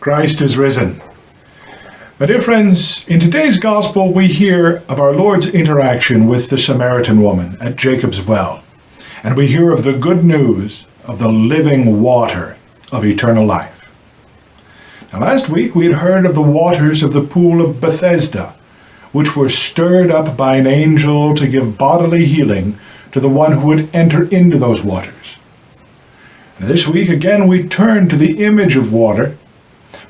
Christ is risen. My dear friends, in today's gospel we hear of our Lord's interaction with the Samaritan woman at Jacob's well, and we hear of the good news of the living water of eternal life. Now, last week we had heard of the waters of the pool of Bethesda, which were stirred up by an angel to give bodily healing to the one who would enter into those waters. Now, this week again we turn to the image of water.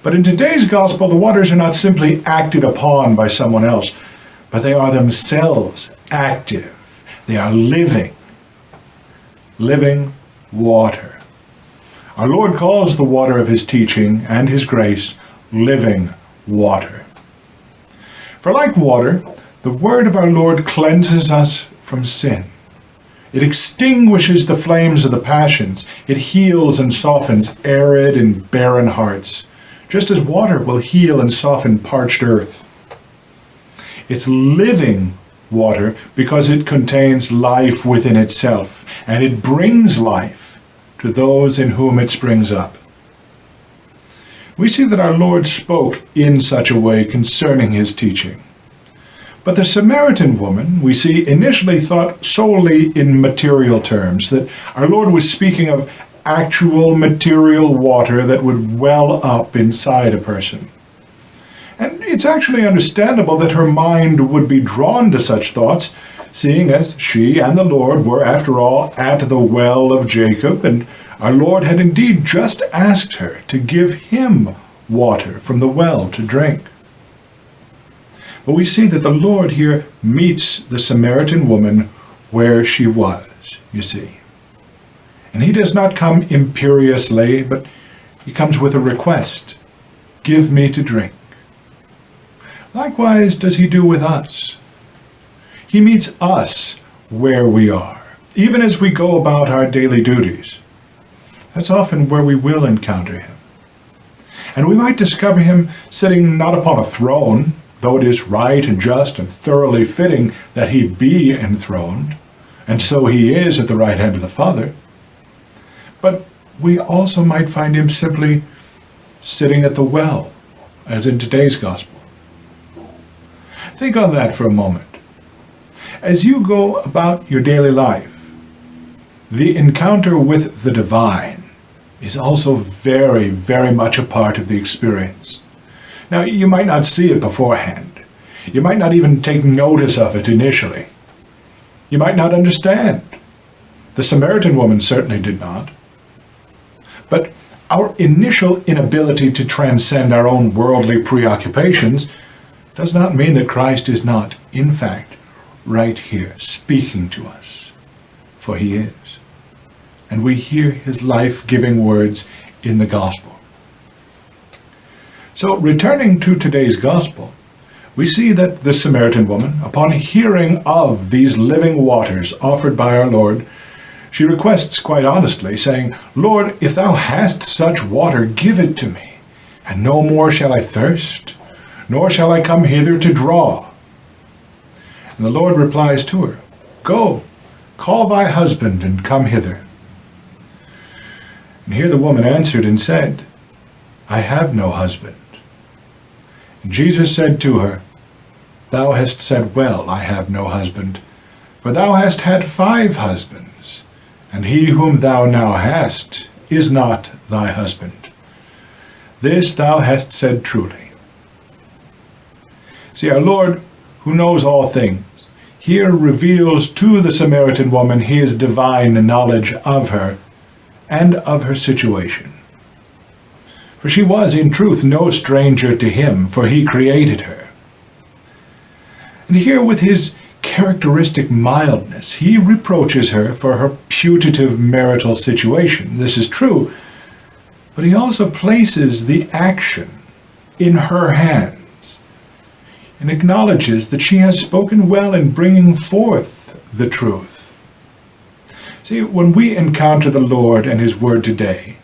But in today's gospel, the waters are not simply acted upon by someone else, but they are themselves active. They are living water. Our Lord calls the water of his teaching and his grace living water. For like water, the word of our Lord cleanses us from sin. It extinguishes the flames of the passions. It heals and softens arid and barren hearts, just as water will heal and soften parched earth. It's living water because it contains life within itself, and it brings life to those in whom it springs up. We see that our Lord spoke in such a way concerning his teaching. But the Samaritan woman, we see, initially thought solely in material terms, that our Lord was speaking of actual material water that would well up inside a person. And it's actually understandable that her mind would be drawn to such thoughts, seeing as she and the Lord were, after all, at the well of Jacob, and our Lord had indeed just asked her to give him water from the well to drink. But we see that the Lord here meets the Samaritan woman where she was, you see. And he does not come imperiously, but he comes with a request. Give me to drink. Likewise does he do with us. He meets us where we are, even as we go about our daily duties. That's often where we will encounter him. And we might discover him sitting not upon a throne, though it is right and just and thoroughly fitting that he be enthroned, and so he is at the right hand of the Father. But we also might find him simply sitting at the well, as in today's gospel. Think on that for a moment. As you go about your daily life, the encounter with the divine is also very, very much a part of the experience. Now, you might not see it beforehand. You might not even take notice of it initially. You might not understand. The Samaritan woman certainly did not. But our initial inability to transcend our own worldly preoccupations does not mean that Christ is not, in fact, right here, speaking to us. For he is. And we hear his life-giving words in the gospel. So, returning to today's gospel, we see that the Samaritan woman, upon hearing of these living waters offered by our Lord, she requests quite honestly, saying, Lord, if thou hast such water, give it to me, and no more shall I thirst, nor shall I come hither to draw. And the Lord replies to her, Go, call thy husband, and come hither. And here the woman answered and said, I have no husband. And Jesus said to her, Thou hast said well, I have no husband, for thou hast had 5 husbands, and he whom thou now hast is not thy husband. This thou hast said truly. See, our Lord, who knows all things, here reveals to the Samaritan woman his divine knowledge of her and of her situation. For she was, in truth, no stranger to him, for he created her. And here, with his characteristic mildness, he reproaches her for her putative marital situation. This is true, but he also places the action in her hands and acknowledges that she has spoken well in bringing forth the truth. See, when we encounter the Lord and his word today,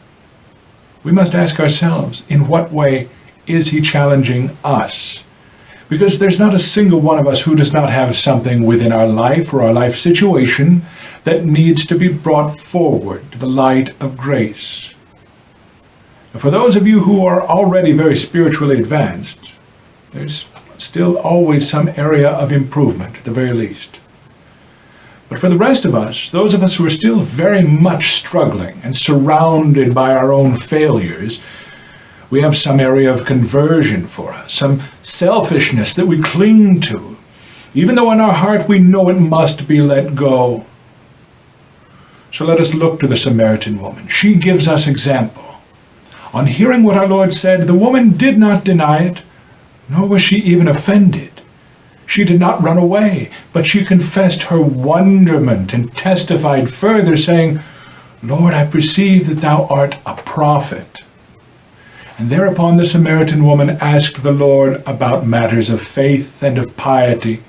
we must ask ourselves, in what way is he challenging us? Because there's not a single one of us who does not have something within our life or our life situation that needs to be brought forward to the light of grace. For those of you who are already very spiritually advanced, there's still always some area of improvement, at the very least. But for the rest of us, those of us who are still very much struggling and surrounded by our own failures, we have some area of conversion for us, some selfishness that we cling to, even though in our heart we know it must be let go. So let us look to the Samaritan woman. She gives us example. On hearing what our Lord said, the woman did not deny it, nor was she even offended. She did not run away, but she confessed her wonderment and testified further, saying, Lord, I perceive that thou art a prophet. And thereupon the Samaritan woman asked the Lord about matters of faith and of piety,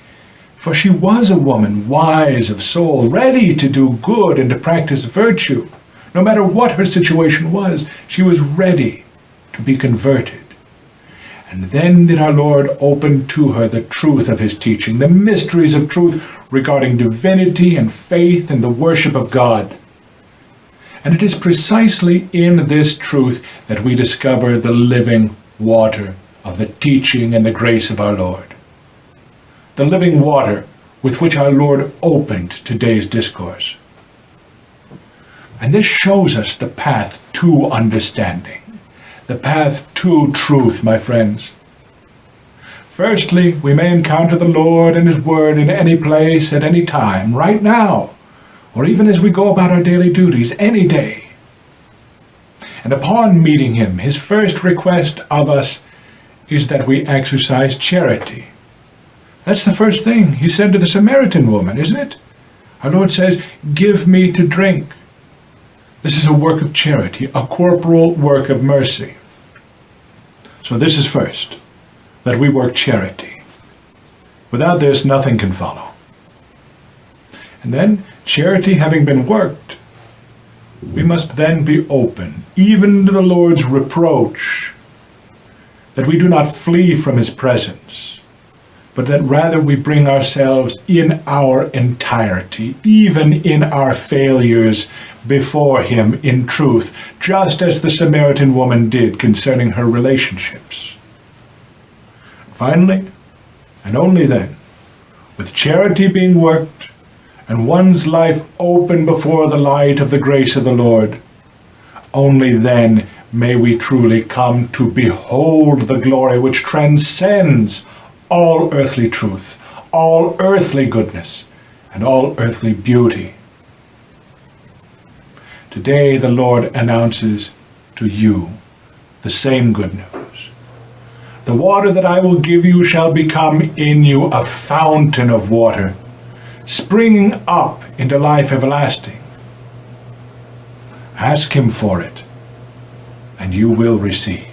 for she was a woman wise of soul, ready to do good and to practice virtue. No matter what her situation was, she was ready to be converted. And then did our Lord open to her the truth of his teaching, the mysteries of truth regarding divinity and faith and the worship of God. And it is precisely in this truth that we discover the living water of the teaching and the grace of our Lord. The living water with which our Lord opened today's discourse. And this shows us the path to understanding, the path to truth, my friends. Firstly, we may encounter the Lord and his word in any place, at any time, right now, or even as we go about our daily duties, any day. And upon meeting him, his first request of us is that we exercise charity. That's the first thing he said to the Samaritan woman, isn't it? Our Lord says, give me to drink. This is a work of charity, a corporal work of mercy. So this is first, that we work charity. Without this, nothing can follow. And then, charity having been worked, we must then be open, even to the Lord's reproach, that we do not flee from his presence, but that rather we bring ourselves in our entirety, even in our failures, before him in truth, just as the Samaritan woman did concerning her relationships. Finally, and only then, with charity being worked, and one's life open before the light of the grace of the Lord, only then may we truly come to behold the glory which transcends all earthly truth, all earthly goodness, and all earthly beauty. Today the Lord announces to you the same good news. The water that I will give you shall become in you a fountain of water, springing up into life everlasting. Ask him for it, and you will receive.